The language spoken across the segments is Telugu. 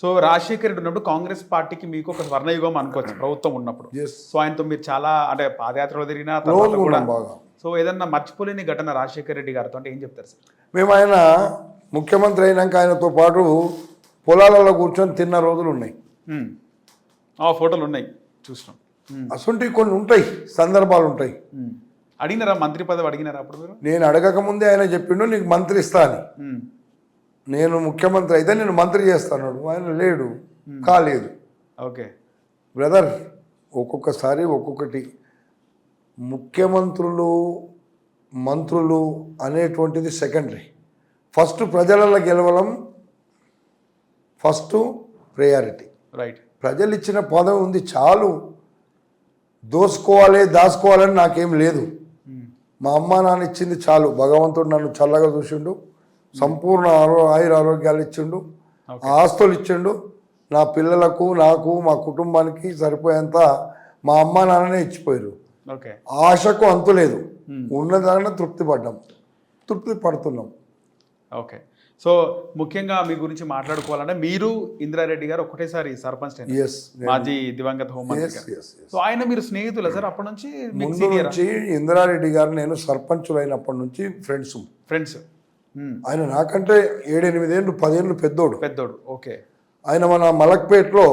సో రాజశేఖర్ రెడ్డి ఉన్నప్పుడు కాంగ్రెస్ పార్టీకి మీకు ఒక స్వర్ణయుగం అనుకోవచ్చు ప్రభుత్వం ఉన్నప్పుడు. సో ఆయనతో మీరు చాలా అంటే పాదయాత్రలో తిరిగిన తర్వాత కూడా బాగా. సో ఏదన్నా మర్చిపోలేని ఘటన రాజశేఖర్ రెడ్డి గారితో అంటే ఏం చెప్తారు సార్? మేము ఆయన ముఖ్యమంత్రి అయినాక ఆయనతో పాటు పొలాలలో కూర్చొని తిన్న రోజులు ఉన్నాయి. ఆ ఫోటోలు ఉన్నాయి, చూసినాం. అసొంటివి కొన్ని ఉంటాయి, సందర్భాలు ఉంటాయి. అడిగినారా మంత్రి పదవి అడిగినారా అప్పుడు మీరు? నేను అడగకముందే ఆయన చెప్పిండు నీకు మంత్రి ఇస్తా అని. నేను ముఖ్యమంత్రి అయితే నేను మంత్రి చేస్తాను. ఆయన లేడు, కాలేదు. ఓకే బ్రదర్, ఒక్కొక్కసారి ఒక్కొక్కటి ముఖ్యమంత్రులు మంత్రులు అనేటువంటిది సెకండరీ. ఫస్ట్ ప్రజలలో గెలవడం ఫస్ట్ ప్రయారిటీ. రైట్. ప్రజలు ఇచ్చిన పదవి ఉంది, చాలు. దోసుకోవాలి దాచుకోవాలని నాకేం లేదు. మా అమ్మ నాన్న ఇచ్చింది చాలు. భగవంతుడు నన్ను చల్లగా చూసిండు, సంపూర్ణ ఆయుర ఆరోగ్యాలు ఇచ్చిండు, ఆస్తులు ఇచ్చిండు. నా పిల్లలకు నాకు మా కుటుంబానికి సరిపోయేంత మా అమ్మ నాన్ననే ఇచ్చిపోయారు. ఆశకు అంతు లేదు. ఉన్నదాన్ని తృప్తి పడుతున్నాం. ఓకే. సో ముఖ్యంగా మీ గురించి మాట్లాడుకోవాలంటే మీరు ఇందిరారెడ్డి గారు ఒకటేసారి సర్పంచ్, మాజీ దివంగత హోంమంత్రి. సో ఆయన మీరు స్నేహితులా సార్ అప్పటి నుంచి? ముందు నుంచి ఇందిరారెడ్డి గారు నేను సర్పంచులు అయినప్పటి నుంచి ఫ్రెండ్స్. ఆయన నాకంటే 7-8 ఏళ్ళు 10 ఏళ్ళు పెద్దోడు. ఓకే. ఆయన మన మలక్పేటలో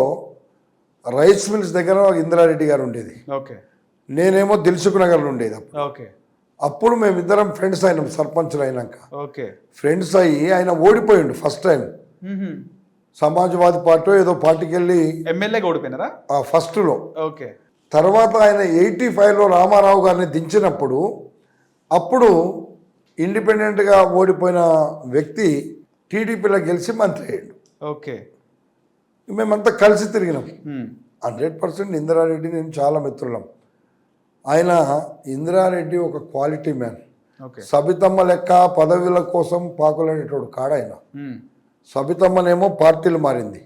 రైస్ మిల్స్ దగ్గర ఇందిరారెడ్డి గారు ఉండేది. ఓకే. నేనేమో దిల్సుఖ్ నగర్లో ఉండేది. ఓకే. అప్పుడు మేమిద్దరం ఫ్రెండ్స్ అయినాం. సర్పంచులు అయినాక ఓకే ఫ్రెండ్స్ అయ్యి ఆయన ఓడిపోయిండు ఫస్ట్ టైం. సమాజ్వాదీ పార్టీ ఏదో పార్టీకి వెళ్ళి ఎమ్మెల్యేగా ఓడిపోయినారా ఫస్ట్లో. ఓకే. తర్వాత ఆయన 85లో రామారావు గారిని దించినప్పుడు అప్పుడు ఇండిపెండెంట్గా ఓడిపోయిన వ్యక్తి టీడీపీలో గెలిచి మంత్రి అయ్యాడు. ఓకే. మేమంతా కలిసి తిరిగినాం. 100% ఇందిరారెడ్డి నేను చాలా మిత్రులం. ఆయన ఇందిరారెడ్డి ఒక క్వాలిటీ మ్యాన్. సబితమ్మ లెక్క పదవుల కోసం పాకులాడేటోడు కాడాయన. సబితమ్మనేమో పార్టీలు మారింది,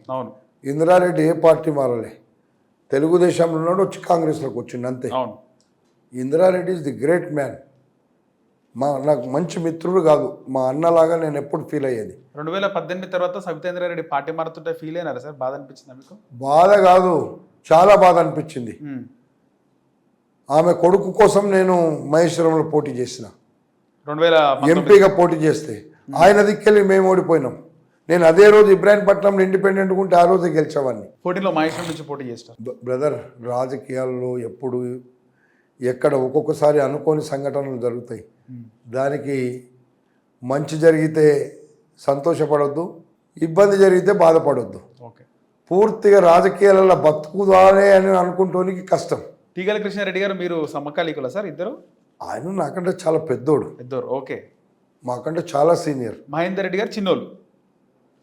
ఇందిరారెడ్డి ఏ పార్టీ మారలే. తెలుగుదేశంలో ఉన్నాడు, వచ్చి కాంగ్రెస్లోకి వచ్చిండు, అంతే. Indira Reddy is the great man. నాకు మంచి మిత్రుడు కాదు, మా అన్నలాగా నేను ఎప్పుడు ఫీల్ అయ్యేది. 2018 తర్వాత సబితేంద్రారెడ్డి పార్టీ మారుతుంటే ఫీల్ అయినారా సార్? బాధ అనిపించింది మీకు? బాధ కాదు, చాలా బాధ అనిపించింది. ఆమె కొడుకు కోసం నేను మహేశ్వరంలో పోటీ చేసిన, ఎంపీగా పోటీ చేస్తే ఆయన దిక్కెళ్ళి మేము ఓడిపోయినాం. నేను అదే రోజు ఇబ్రాహీంపట్నంలో ఇండిపెండెంట్ ఉంటే ఆ రోజే గెలిచేవాడిని. పోటీలో మహేశ్వరం నుంచి పోటీ చేస్తాను. బ్రదర్, రాజకీయాల్లో ఎప్పుడు ఎక్కడ ఒక్కొక్కసారి అనుకోని సంఘటనలు జరుగుతాయి. దానికి మంచి జరిగితే సంతోషపడొద్దు, ఇబ్బంది జరిగితే బాధపడొద్దు. పూర్తిగా రాజకీయాలలో బతుకుదానే అని అనుకుంటానికి కష్టం. తీగల కృష్ణారెడ్డి గారు మీరు సమకాలీకులా సార్ ఇద్దరు? ఆయన నాకంటే చాలా పెద్దోడు. ఓకే. మాకంటే చాలా సీనియర్. మహేందర్ రెడ్డి గారు చిన్నోళ్ళు,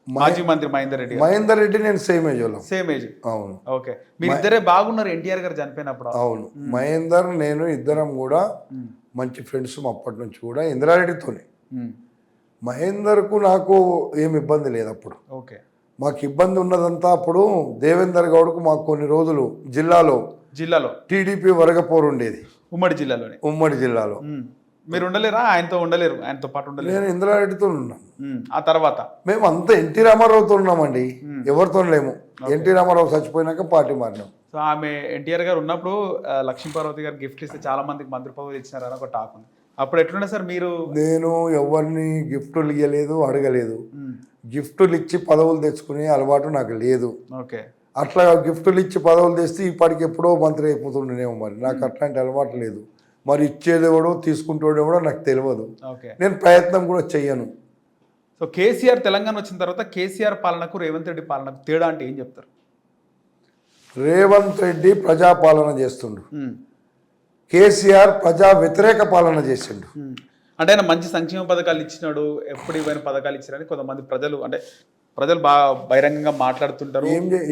మాజీ మంత్రి మహేందర్ రెడ్డి నేను సేమ్ ఏజ్. అవును. ఓకే. మీరు ఇద్దరే బాగున్నారు ఎన్టీఆర్ గారు చనిపోయినప్పుడు. అవును. మహేందర్ నేను ఇద్దరం కూడా మంచి ఫ్రెండ్స్ అప్పటి నుంచి కూడా, ఇందిరారెడ్డితోనే. మహేందర్కు నాకు ఏమి ఇబ్బంది లేదు అప్పుడు. ఓకే. మాకు ఇబ్బంది ఉన్నదంతా అప్పుడు దేవేందర్ గౌడ్కు మాకు కొన్ని రోజులు జిల్లాలో టీడీపీ వరగపోరు ఉండేది. ఉమ్మడి జిల్లాలో మీరు ఉండలేరా? ఆయనతో పాటు ఉండలేరు? నేను ఇందిరారెడ్డితో ఉన్నాను. ఆ తర్వాత మేము అంతా ఎన్టీ రామారావుతో ఉన్నామండి, ఎవరితో లేము. ఎన్టీ రామారావు చచ్చిపోయినాక పార్టీ మారినాం. సో ఆమె ఎన్టీఆర్ గారు ఉన్నప్పుడు లక్ష్మీపార్వతి గారు గిఫ్ట్ ఇస్తే చాలా మందికి మంత్రి పదవులు ఇచ్చినారని ఒక టాక్ ఉంది. అప్పుడు ఎట్లుండే సార్ మీరు? నేను ఎవరిని గిఫ్టులు ఇవ్వలేదు, అడగలేదు. గిఫ్టులు ఇచ్చి పదవులు తెచ్చుకునే అలవాటు నాకు లేదు. ఓకే. అట్లా గిఫ్టులు ఇచ్చి పదవులు తెస్తే ఇప్పటికి ఎప్పుడో మంత్రి అయిపోతుండేమో. మరి నాకు అట్లాంటి అలవాటు లేదు. మరి ఇచ్చేదేవడో తీసుకుంటేవాడో నాకు తెలియదు. నేను ప్రయత్నం కూడా చెయ్యను. సో కేసీఆర్ తెలంగాణ వచ్చిన తర్వాత కేసీఆర్ పాలనకు రేవంత్ రెడ్డి పాలనకు తేడా అంటే ఏం చెప్తారు? రేవంత్ రెడ్డి ప్రజాపాలన చేస్తుండు, కేసీఆర్ ప్రజా వ్యతిరేక పాలన చేసిండు. అంటే ఆయన మంచి సంక్షేమ పథకాలు ఇచ్చినాడు, ఎప్పుడు ఇవన్నీ పథకాలు ఇచ్చినారని కొంతమంది ప్రజలు బాగా బహిరంగంగా మాట్లాడుతుంటారు.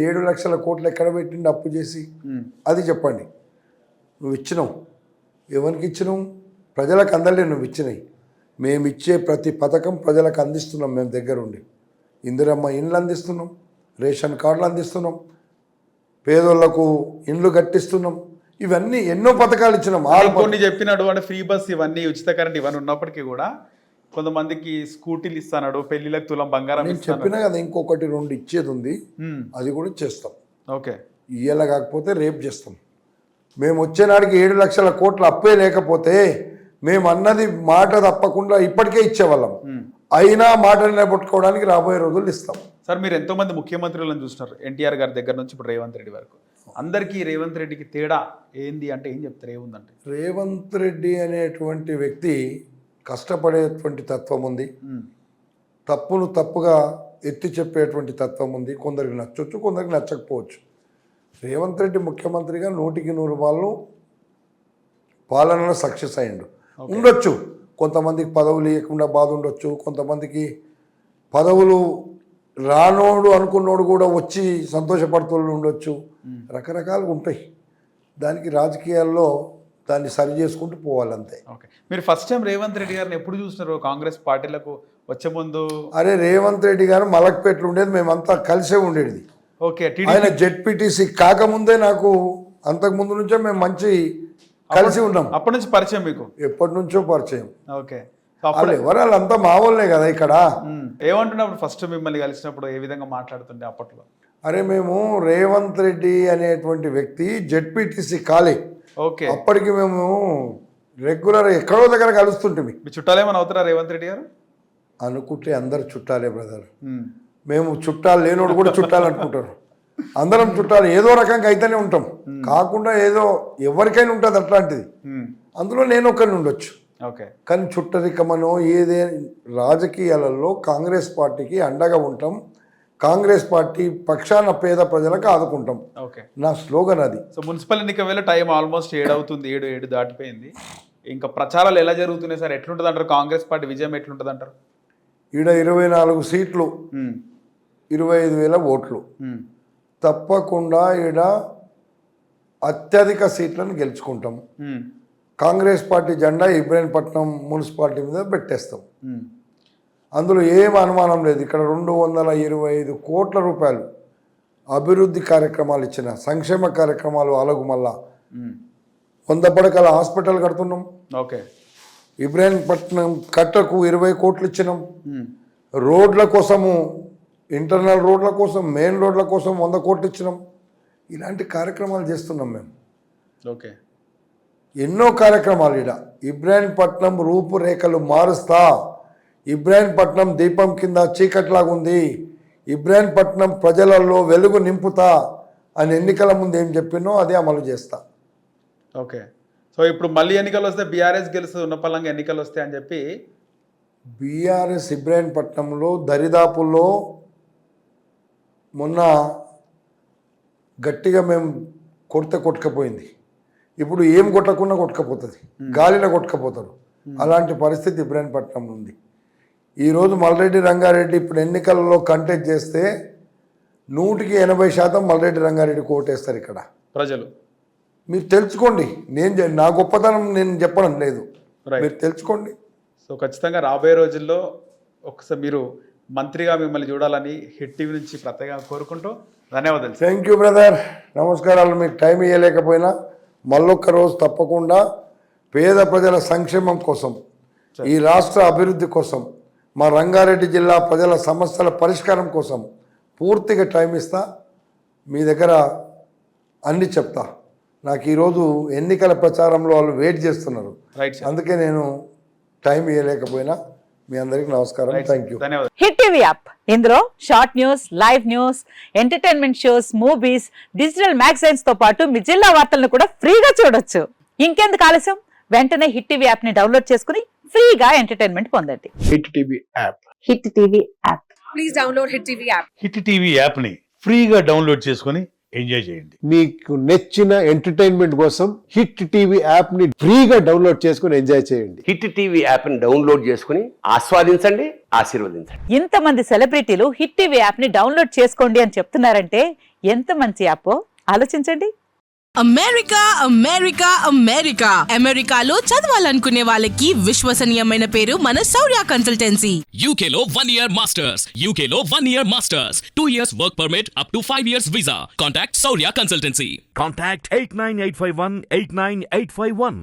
7 లక్షల కోట్లు ఎక్కడ పెట్టిండు అప్పు చేసి? అది చెప్పండి. నువ్వు ఇచ్చినావు, ఎవరికి ఇచ్చినావు? ప్రజలకు అందలే నువ్వు ఇచ్చినాయి. మేము ఇచ్చే ప్రతి పథకం ప్రజలకు అందిస్తున్నాం. మేము దగ్గరుండి ఇందిరమ్మ ఇండ్లు అందిస్తున్నాం, రేషన్ కార్డులు అందిస్తున్నాం, పేదోళ్లకు ఇండ్లు కట్టిస్తున్నాం. ఇవన్నీ ఎన్నో పథకాలు ఇచ్చినాం. కొన్ని చెప్పినాడు అంటే ఫ్రీ బస్, ఇవన్నీ ఉచిత కరెంట్, ఇవన్నీ ఉన్నప్పటికీ కూడా కొంతమందికి స్కూటీలు ఇస్తాడు, పెళ్లిలకు తులం బంగారం నేను చెప్పినా కదా ఇంకొకటి 2 ఇచ్చేది ఉంది, అది కూడా చేస్తాం. ఓకే, ఇయ్యాల కాకపోతే రేపు చేస్తాం. మేము వచ్చే నాటికి 7 లక్షల కోట్ల అప్పే లేకపోతే మేము అన్నది మాట తప్పకుండా ఇప్పటికే ఇచ్చేవాళ్ళం. అయినా మాట నిలబెట్టుకోవడానికి రాబోయే రోజులు ఇస్తాం. సార్ మీరు ఎంతో మంది ముఖ్యమంత్రులను చూస్తున్నారు, ఎన్టీఆర్ గారి దగ్గర నుంచి ఇప్పుడు రేవంత్ రెడ్డి వరకు. అందరికీ రేవంత్ రెడ్డికి తేడా ఏంది అంటే ఏం చెప్తారు? ఏముందంటే రేవంత్ రెడ్డి అనేటువంటి వ్యక్తి కష్టపడేటువంటి తత్వం ఉంది, తప్పును తప్పుగా ఎత్తి చెప్పేటువంటి తత్వం ఉంది. కొందరికి నచ్చవచ్చు, కొందరికి నచ్చకపోవచ్చు. రేవంత్ రెడ్డి ముఖ్యమంత్రిగా 100కి 100 వాళ్ళు పాలనలో సక్సెస్ అయ్యిండు. ఉండొచ్చు కొంతమందికి పదవులు ఇవ్వకుండా బాధ ఉండొచ్చు, కొంతమందికి పదవులు రానోడు అనుకున్నోడు కూడా వచ్చి సంతోషపడుతూ ఉండొచ్చు. రకరకాలుగా ఉంటాయి. దానికి రాజకీయాల్లో దాన్ని సరి చేసుకుంటూ పోవాలంతే. ఓకే, మీరు ఫస్ట్ టైం రేవంత్ రెడ్డి గారిని ఎప్పుడు చూసినారు కాంగ్రెస్ పార్టీలకు వచ్చే ముందు? అరే రేవంత్ రెడ్డి గారు మలక్పేటలో ఉండేది, మేమంతా కలిసే ఉండేది. ఓకే, ఆయన జెడ్పీటీసీ కాకముందే నాకు అంతకుముందు నుంచే మేము మంచి కలిసి ఉన్నాం. అప్పటి నుంచి పరిచయం మీకు? ఎప్పటి నుంచో పరిచయం. ఓకే, వాళ్ళు ఎవరాళ్ళంతా మా వాళ్ళే కదా ఇక్కడ. ఏమంటున్నప్పుడు ఫస్ట్ మిమ్మల్ని కలిసినప్పుడు ఏ విధంగా మాట్లాడుతుండే అప్పట్లో? అరే మేము రేవంత్ రెడ్డి అనేటువంటి వ్యక్తి జెడ్పీటీసీ కాలే. ఓకే, అప్పటికి మేము రెగ్యులర్ ఎక్కడో దగ్గర కలుస్తుంటే. మీ చుట్టాలేమని అవుతారా రేవంత్ రెడ్డి గారు? అనుకుంటే అందరు చుట్టాలే బ్రదర్. మేము చుట్టాలు లేనోడు కూడా చుట్టాలు అనుకుంటారు. అందరం చుట్టాలు ఏదో రకంగా అయితేనే ఉంటాం, కాకుండా ఏదో ఎవరికైనా ఉంటుంది అట్లాంటిది. అందులో నేను ఒకరిని ఉండొచ్చు. ఓకే, కానీ చుట్టరికమనో ఏదే రాజకీయాలలో కాంగ్రెస్ పార్టీకి అండగా ఉంటాం, కాంగ్రెస్ పార్టీ పక్షాన పేద ప్రజలకు ఆదుకుంటాం. ఓకే, నా స్లోగన్ అది. సో మున్సిపల్ ఎన్నిక వేళ టైం ఆల్మోస్ట్ 7 అవుతుంది, 7 దాటిపోయింది. ఇంకా ప్రచారాలు ఎలా జరుగుతున్నాయి సార్? ఎట్లుంటుంది అంటారు? కాంగ్రెస్ పార్టీ విజయం ఎట్లుంటుంది అంటారు? ఈడ 24 సీట్లు, 25,000 ఓట్లు. తప్పకుండా ఈడ అత్యధిక సీట్లను గెలుచుకుంటాం. కాంగ్రెస్ పార్టీ జెండా ఇబ్రాహీంపట్నం మున్సిపాలిటీ మీద పెట్టేస్తాం. అందులో ఏం అనుమానం లేదు. ఇక్కడ 225 కోట్ల రూపాయలు అభివృద్ధి కార్యక్రమాలు ఇచ్చిన, సంక్షేమ కార్యక్రమాలు అలగు మళ్ళా 100 పడకల హాస్పిటల్ కడుతున్నాం. ఓకే, ఇబ్రాహీంపట్నం కట్టకు 20 కోట్లు ఇచ్చినాం. రోడ్ల కోసము, ఇంటర్నల్ రోడ్ల కోసం, మెయిన్ రోడ్ల కోసం 100 కోట్లు ఇచ్చినాం. ఇలాంటి కార్యక్రమాలు చేస్తున్నాం మేము. ఓకే, ఎన్నో కార్యక్రమాలు. ఇడ ఇబ్రాహీంపట్నం రూపురేఖలు మారుస్తా, ఇబ్రాహీంపట్నం దీపం కింద చీకట్లాగుంది, ఇబ్రాహీంపట్నం ప్రజలలో వెలుగు నింపుతా అని ఎన్నికల ముందు ఏం చెప్పినో అదే అమలు చేస్తా. ఓకే, సో ఇప్పుడు మళ్ళీ ఎన్నికలు వస్తే బీఆర్ఎస్ గెలుస్తుంది, ఉన్నపల్లంగా ఎన్నికలు వస్తాయి అని చెప్పి బీఆర్ఎస్ ఇబ్రాహీంపట్నంలో దరిదాపుల్లో మొన్న గట్టిగా మేము కొట్టకపోయింది. ఇప్పుడు ఏం కొట్టకుండా కొట్టకపోతుంది, గాలిలో కొట్టకపోతారు. అలాంటి పరిస్థితి ఇబ్రాహీంపట్నంలో ఉంది. ఈరోజు మల్రెడ్డి రంగారెడ్డి ఇప్పుడు ఎన్నికలలో కంటెస్ట్ చేస్తే 100కి 80% మల్రెడ్డి రంగారెడ్డికి ఓటేస్తారు ఇక్కడ ప్రజలు. మీరు తెలుసుకోండి. నా గొప్పతనం నేను చెప్పడం లేదు, మీరు తెలుసుకోండి. సో ఖచ్చితంగా రాబోయే రోజుల్లో ఒకసారి మీరు మంత్రిగా మిమ్మల్ని చూడాలని హిట్ టీవీ నుంచి ప్రత్యేకంగా కోరుకుంటూ ధన్యవాదాలు. థ్యాంక్ యూ బ్రదర్, నమస్కారాలు. మీకు టైం ఇవ్వలేకపోయినా మళ్ళొక్క రోజు తప్పకుండా పేద ప్రజల సంక్షేమం కోసం, ఈ రాష్ట్ర అభివృద్ధి కోసం, మా రంగారెడ్డి జిల్లా ప్రజల సమస్యల పరిష్కారం కోసం పూర్తిగా టైం ఇస్తా. మీ దగ్గర అన్నీ చెప్తా. నాకు ఈరోజు ఎన్నికల ప్రచారంలో వాళ్ళు వెయిట్ చేస్తున్నారు, అందుకే నేను టైం ఇవ్వలేకపోయినా. మీ అందరికి నమస్కారం, thank you. Hit TV app, ఇందులో short news, live news, entertainment shows, movies, digital magazines తో పాటు మీ జిల్లా వార్తలను కూడా ఫ్రీగా చూడొచ్చు. ఇంకెందుకు ఆలస్యం, వెంటనే హిట్ టీవీ యాప్ ని డౌన్లోడ్ చేసుకుని ఫ్రీగా ఎంటర్టైన్మెంట్ పొందండి. Hit TV app, hit TV app, please download hit TV app. Hit TV app ని ఫ్రీగా డౌన్లోడ్ చేసుకుని ఎంజాయ్ చేయండి. మీకు నచ్చిన ఎంటర్టైన్మెంట్ కోసం హిట్ టీవీ యాప్ ని ఫ్రీగా డౌన్లోడ్ చేసుకుని ఎంజాయ్ చేయండి. హిట్ టీవీ యాప్ ని డౌన్లోడ్ చేసుకుని ఆస్వాదించండి, ఆశీర్వదించండి. ఇంతమంది సెలబ్రిటీలు హిట్ టీవీ యాప్ ని డౌన్లోడ్ చేసుకోండి అని చెప్తున్నారంటే ఎంత మంచి యాప్ ఆలోచించండి. అమెరికా అమెరికా అమెరికా అమెరికాలో చదవాలనుకునే వాళ్ళకి విశ్వసనీయమైన పేరు మన శౌర్య కన్సల్టెన్సీ. UK లో 1 year masters, UK లో 1 year masters, 2 years work permit up to 5 years visa. Contact Saurya Consultancy. Contact 89851 89851.